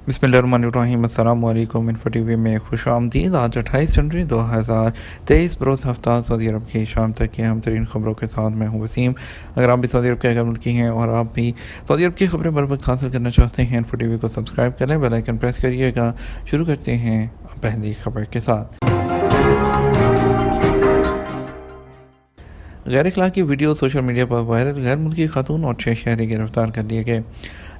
बिस्मिल्लाहिर्रहमानिर्रहीम। अस्सलाम वालेकुम। इन्फो टीवी में खुश आमदीद। आज 28 जनवरी 2023 बरोज़ हफ्ता सऊदी अरब की शाम तक की अहम तरीन खबरों के साथ मैं हूँ वसीम। अगर आप भी सऊदी अरब के अगर मुल्की हैं और आप भी सऊदी अरब की खबरें बर वक्त हासिल करना चाहते हैं, इन्फो टीवी को सब्सक्राइब करें, बेल आइकन प्रेस करिएगा। शुरू करते हैं पहली खबर के साथ। गैर अखलाकी वीडियो सोशल मीडिया पर वायरल, गैर मुल्की खातून और 6 शहरी गिरफ्तार कर लिए गए।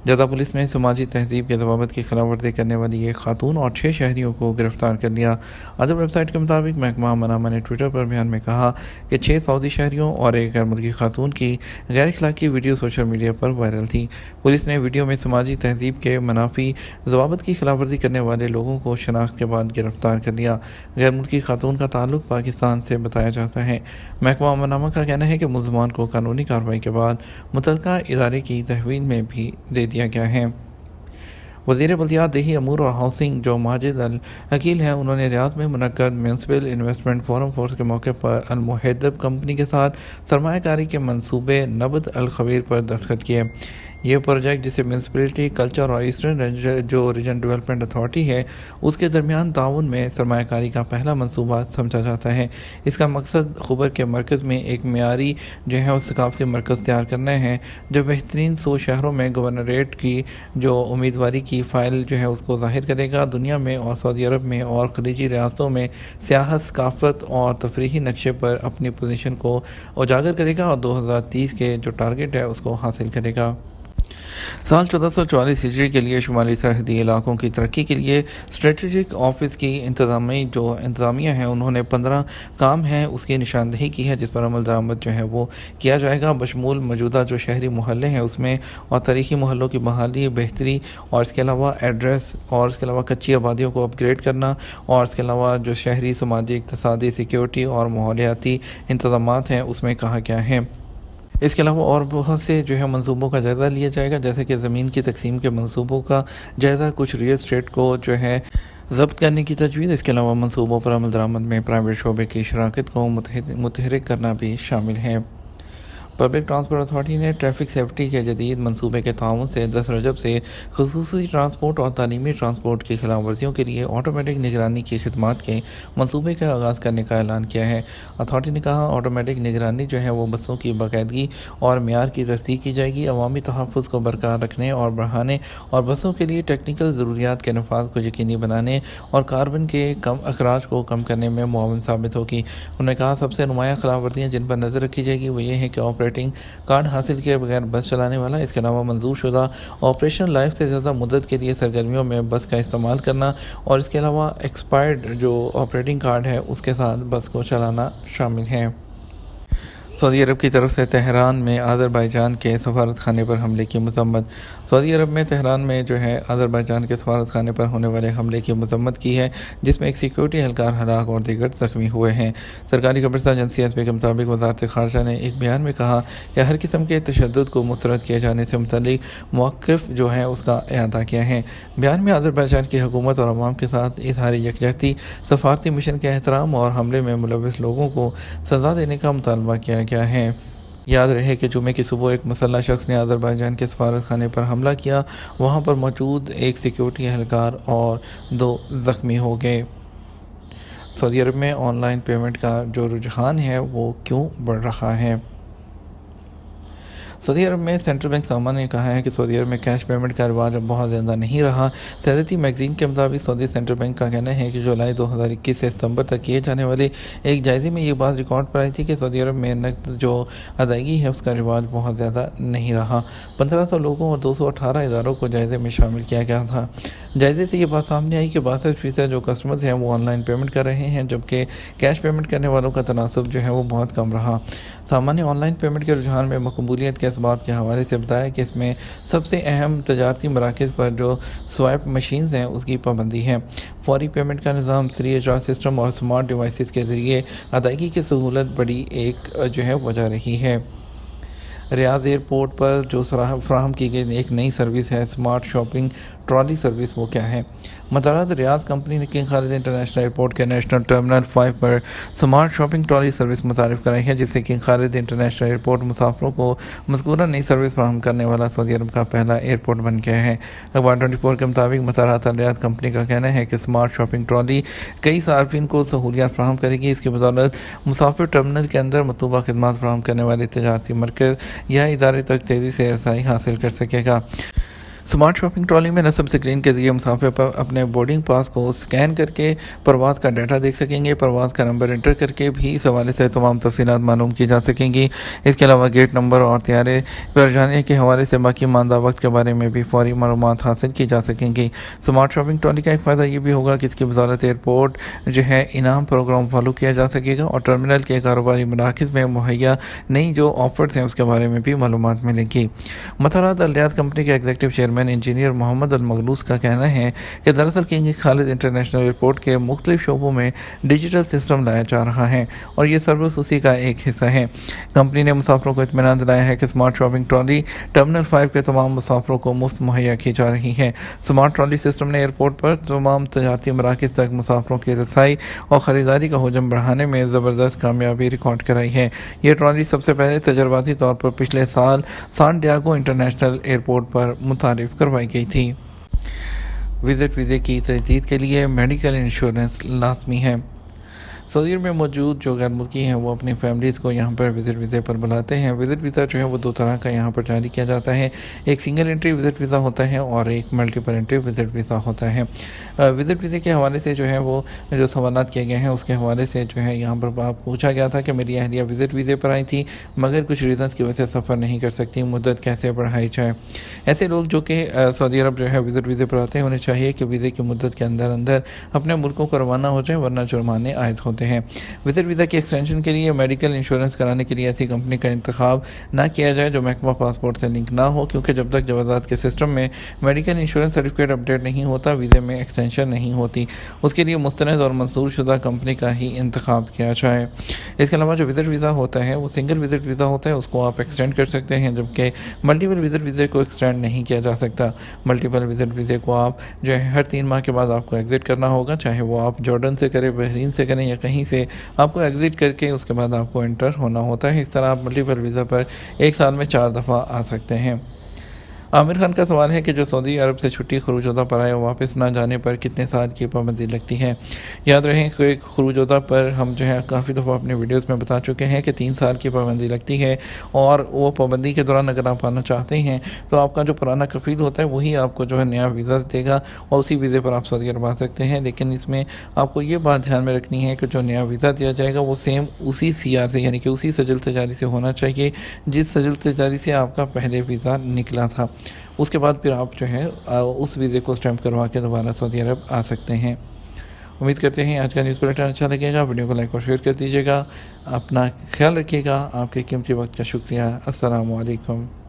जद्दा पुलिस ने समाजी तहजीब के जवाबत की खिलाफ वर्जी करने वाली एक खातून और 6 शहरियों को गिरफ्तार कर लिया। अदब वेबसाइट के मुताबिक महकमा मनामा ने ट्विटर पर बयान में कहा कि 6 सऊदी शहरियों और एक गैर मुल्की खातून की गैर अखलाकी वीडियो सोशल मीडिया पर वायरल थी। पुलिस ने वीडियो में समाजी तहजीब के मनाफी जवाबत की खिलाफ वर्जी करने वाले लोगों को शनाख्त के बाद गिरफ्तार कर लिया। गैर मुल्की खातून का ताल्लुक पाकिस्तान से बताया जाता है। महकमा मनामा का कहना है कि मुल्ज़मान को कानूनी कार्रवाई के बाद मुतल्लिका इदारे की तहवील में भी दे दिया गया है। वज़ीर बल्दियात, देही अमूर और हाउसिंग जो माजिद अल हकील हैं, उन्होंने रियाद में मुनक्कद म्यूनसिपल इन्वेस्टमेंट फोरम फोर्स के मौके पर अल मुहद्दब कंपनी के साथ सरमायाकारी के मंसूबे नबद अल खबीर पर दस्तखत किए। ये प्रोजेक्ट, जिसे म्यूनसिपलिटी कल्चर और ईस्टर्न रीजन डेवलपमेंट अथॉरिटी है, उसके दरमियान ताउन में सरमायाकारी का पहला मंसूबा समझा जाता है। इसका मकसद खुबर के मरकज़ में एक मियारी जो है सकाफती मरकज़ तैयार करना है, जो बेहतरीन 100 शहरों में गवर्नरेट की जो उम्मीदवारी की फ़ाइल जो है उसको ज़ाहिर करेगा। दुनिया में और सऊदी अरब में और खलीजी रियासतों में सियाहत, सकाफ़त और तफरीही नक्शे पर अपनी पोजीशन को उजागर करेगा और 2030 के जो टारगेट है उसको हासिल करेगा। साल 1444 हिजरी के लिए शुमाली सरहदी इलाकों की तरक्की के लिए स्ट्रेटजिक ऑफिस की इंतज़ामिया है, उन्होंने 15 काम हैं उसकी निशानदही की है, जिस पर अमल दरामद जो है वो किया जाएगा। बशमूल मौजूदा जो शहरी मोहल्ले हैं उसमें और तारीखी मोहल्लों की बहाली, बेहतरी और इसके अलावा एड्रेस और इसके अलावा कच्ची आबादियों को अपग्रेड करना और इसके अलावा जो शहरी समाजी इक़्तिसादी सिक्योरिटी और माहौलियाती इंतज़ामात हैं उसमें कहा गया है। इसके अलावा और बहुत से जो है मंसूबों का जायज़ा लिया जाएगा, जैसे कि ज़मीन की तकसीम के मंसूबों का जायज़ा, कुछ रियल एस्टेट को जो है ज़ब्त करने की तजवीज़। इसके अलावा मंसूबों पर अमल दरामद में प्राइवेट शोबे की शराकत को मुतहरिक करना भी शामिल है। पब्लिक ट्रांसपोर्ट अथॉरिटी ने ट्रैफिक सेफ्टी के जदीद मंसूबे के ताउन से 10 रजब से खुसूसी ट्रांसपोर्ट और तालीमी ट्रांसपोर्ट की खिलाफ वर्जियों के लिए ऑटोमेटिक निगरानी की खिदमात के मंसूबे का आगाज़ करने का ऐलान किया है। अथॉरिटी ने कहा, ऑटोमेटिक निगरानी जो है वो बसों की बाकायदगी और मेयार की तस्दीक की जाएगी, अवामी तहफ़्फ़ुज़ को बरकरार रखने और बढ़ाने और बसों के लिए टेक्निकल ज़रूरियात के नफाज को यकीनी बनाने और कार्बन के कम अखराज को कम करने में मुआवन साबित होगी। उन्होंने कहा, सबसे नुमाया खिलाफ वर्जियाँ जिन पर नज़र रखी जाएगी वो ये है कि ऑपरेटिंग कार्ड हासिल किए बगैर बस चलाने वाला, इसके अलावा मंजूर शुदा ऑपरेशन लाइफ से ज़्यादा मुद्दत के लिए सरगर्मियों में बस का इस्तेमाल करना और इसके अलावा एक्सपायर्ड जो ऑपरेटिंग कार्ड है उसके साथ बस को चलाना शामिल है। सऊदी अरब की तरफ से तेहरान में अज़रबैजान के सफारत खाने पर हमले की मज़म्मत। सऊदी अरब में तेहरान में जो है अज़रबैजान के सफारत खाने पर होने वाले हमले की मज़म्मत की है, जिसमें एक सिक्योरिटी एहलकार हलाक और दीगर ज़ख्मी हुए हैं। सरकारी खबरसां एजेंसी एसपी के मुताबिक वज़ारत ख़ारजा ने एक बयान में कहा कि हर किस्म के तशद्दुद को मुस्तरद किए जाने से मुतल्लिक मौक़िफ़ जो है उसका इआदा किया है। बयान में अज़रबैजान की हुकूमत और अवाम के साथ इज़हार यकजहती, सफारती मिशन के एहतराम और हमले में मुलव्वस लोगों को सज़ा देने का मुतालबा किया गया है। याद रहे कि जुमे की सुबह एक मुसल्लह शख्स ने अज़रबैजान के सफारत खाने पर हमला किया, वहाँ पर मौजूद एक सिक्योरिटी एहलकार और 2 ज़ख्मी हो गए। सऊदी अरब में ऑनलाइन पेमेंट का जो रुझान है वो क्यों बढ़ रहा है? सऊदी अरब में सेंट्रल बैंक सामान ने कहा है कि सऊदी अरब में कैश पेमेंट का रिवाज अब बहुत ज़्यादा नहीं रहा। सैदती मैगज़ीन के मुताबिक सऊदी सेंट्रल बैंक का कहना है कि जुलाई 2021 से सितंबर तक किए जाने वाले एक जायज़े में ये बात रिकॉर्ड पर आई थी कि सऊदी अरब में नकद जो अदायगी है उसका रिवाज बहुत ज़्यादा नहीं रहा। 1500 लोगों और 218 इदारों को जायज़े में शामिल किया गया था। जायज़े से ये बात सामने आई कि 62% जो कस्टमर्स हैं वो ऑनलाइन पेमेंट कर रहे हैं, जबकि कैश पेमेंट करने वालों का तनासब जो है वो बहुत कम रहा। सामान्य ऑनलाइन पेमेंट के रुझान में मकबूलियत के इसबाब के हवाले से बताया कि इसमें सबसे अहम तजारती मराकज़ पर जो स्वाइप मशीन्स हैं उसकी पाबंदी है। फौरी पेमेंट का निज़ाम, 3HR सिस्टम और स्मार्ट डिवाइसेस के ज़रिए अदायगी की सहूलत बड़ी एक जो है वजह रही है। रियाद एयरपोर्ट पर जो फराहम की गई एक नई सर्विस है स्मार्ट शॉपिंग ट्रॉली सर्विस, वो क्या है। मतारात रियाद कंपनी ने किंग खालिद इंटरनेशनल एयरपोर्ट के नेशनल टर्मिनल 5 पर स्मार्ट शॉपिंग ट्रॉली सर्विस मुतारिफ कराई है, जिससे किंग खालिद इंटरनेशनल एयरपोर्ट मुसाफरों को मज़कूरा नई सर्विस फराहम करने वाला सऊदी अरब का पहला एयरपोर्ट बन गया है। अखबार 24 के मुताबिक मतारात रियाद कंपनी का कहना है कि स्मार्ट शॉपिंग ट्रॉली कई सार्फिन को सहूलियात फराहम करेगी। इसकी बदौलत मुसाफिर टर्मिनल के अंदर मतलूबा खिदमात फराहम करने वाले तजारती मरकज़ या इदारे तक तेज़ी से रसाई हासिल कर सकेगा। स्मार्ट शॉपिंग ट्रॉली में नस्ब स्क्रीन के जरिए मुसाफिर पर अपने बोर्डिंग पास को स्कैन करके परवाज़ का डाटा देख सकेंगे। परवाज़ का नंबर एंटर करके भी इस हवाले से तमाम तफसीलात मालूम की जा सकेंगी। इसके अलावा गेट नंबर और तैयारे पर जाने के हवाले से बाकी मानदा वक्त के बारे में भी फौरी मालूमात हासिल की जा सकेंगी। स्मार्ट शॉपिंग ट्रॉली का एक फ़ायदा ये भी होगा कि इसकी बदौलत एयरपोर्ट जो है इनाम प्रोग्राम फॉलो किया जा सकेगा और टर्मिनल के कारोबारी मराकज़ में मुहैया नई जो ऑफर्स हैं उसके बारे में भी मालूमात मिलेंगी। मतारात अल रियाद कंपनी के एग्जीक्यूटिव चेयरमैन इंजीनियर मोहम्मद अल मगलूस का कहना है कि दरअसल किंग खालिद इंटरनेशनल एयरपोर्ट के मुख्तलिफ शोबों में डिजिटल सिस्टम लाया जा रहा है और ये सर्विस उसी का एक हिस्सा है। कंपनी ने मुसाफरों को इत्मीनान दिलाया है कि स्मार्ट शॉपिंग ट्रॉली टर्मिनल 5 के तमाम मुसाफरों को मुफ्त मुहैया की जा रही है। स्मार्ट ट्रॉली सिस्टम ने एयरपोर्ट पर तमाम तजारती मराकज़ तक मुसाफरों की रसाई और ख़रीदारी का हजम बढ़ाने में ज़बरदस्त कामयाबी रिकॉर्ड कराई है। ये ट्रॉली सबसे पहले तजर्बाती तौर पर पिछले साल सान डियागो इंटरनेशनल एयरपोर्ट पर मुतारिफ करवाई गई थी। विज़िट वीज़े की तजदीद के लिए मेडिकल इंश्योरेंस लाजमी है। सऊदी अरब में मौजूद जो गैर मुल्की हैं वो अपनी फैमिलीज़ को यहाँ पर विज़िट वीज़े पर बुलाते हैं। विज़िट वीज़ा जो है वो दो तरह का यहाँ पर जारी किया जाता है, एक सिंगल एंट्री विज़िट वीज़ा होता है और एक मल्टीपल एंट्री विज़िट वीज़ा होता है। विज़िट वीज़े के हवाले से जो है वो जो सवालात किए गए हैं उसके हवाले से जो है यहाँ पर पूछा गया था कि मेरी अहलिया विज़िट वीज़े पर आई थी मगर कुछ रीज़न्स की वजह से सफ़र नहीं कर सकती, मुद्दत कैसे बढ़ाई जाए। ऐसे लोग जो कि सऊदी अरब जो है विज़िट वीज़े पर आते हैं उन्हें चाहिए कि वीज़े की मुद्दत के अंदर अंदर अपने मुल्कों को रवाना हो जाए वरना जुर्माने आयद होते हैं। विज़िट वीज़ा की एक्सटेंशन के लिए मेडिकल इंश्योरेंस कराने के लिए ऐसी कंपनी का इंतखाब ना किया जाए जो महकमा पासपोर्ट से लिंक ना हो, क्योंकि जब तक जवाज़ात के सिस्टम में मेडिकल इंश्योरेंस सर्टिफिकेट अपडेट नहीं होता वीज़े में एक्सटेंशन नहीं होती। उसके लिए मुस्तनद और मंजूर शुदा कंपनी का ही इंतखाब किया जाए। इसके अलावा जो विज़िट वीज़ा होता है वो सिंगल विज़िट वीज़ा होता है, उसको आप एक्सटेंड कर सकते हैं, जबकि मल्टीपल विज़िट वीज़े को एक्सटेंड नहीं किया जा सकता। मल्टीपल विज़िट वीज़े को आप जो है हर 3 माह के बाद आपको एग्ज़िट करना होगा, चाहे वो आप जॉर्डन से करें, बहरीन से करें या कहीं से, आपको एग्ज़िट करके उसके बाद आपको एंटर होना होता है। इस तरह आप मल्टीपल वीज़ा पर एक साल में 4 दफ़ा आ सकते हैं। आमिर खान का सवाल है कि जो सऊदी अरब से छुट्टी खरूजोदा पर आए वापस ना जाने पर कितने साल की पाबंदी लगती है। याद रखें कि खरूजोदा पर हम जो है काफ़ी दफ़ा अपने वीडियोस में बता चुके हैं कि 3 साल की पाबंदी लगती है और वो पाबंदी के दौरान अगर आप आना चाहते हैं तो आपका जो पुराना कफील होता है वही आपको जो है नया वीज़ा देगा और उसी वीज़े पर आप सऊदी अरब आ सकते हैं। लेकिन इसमें आपको ये बात ध्यान में रखनी है कि जो नया वीज़ा दिया जाएगा वो सेम उसी CR से यानी कि उसी सजल तजारी से होना चाहिए जिस सजल तजारी से आपका पहले वीज़ा निकला था। उसके बाद फिर आप जो है उस वीज़े को स्टैम्प करवा के दोबारा सऊदी अरब आ सकते हैं। उम्मीद करते हैं आज का न्यूज़ बुलेटिन अच्छा लगेगा। वीडियो को लाइक और शेयर कर दीजिएगा। अपना ख्याल रखिएगा। आपके कीमती वक्त का शुक्रिया। अस्सलामु अलैकुम।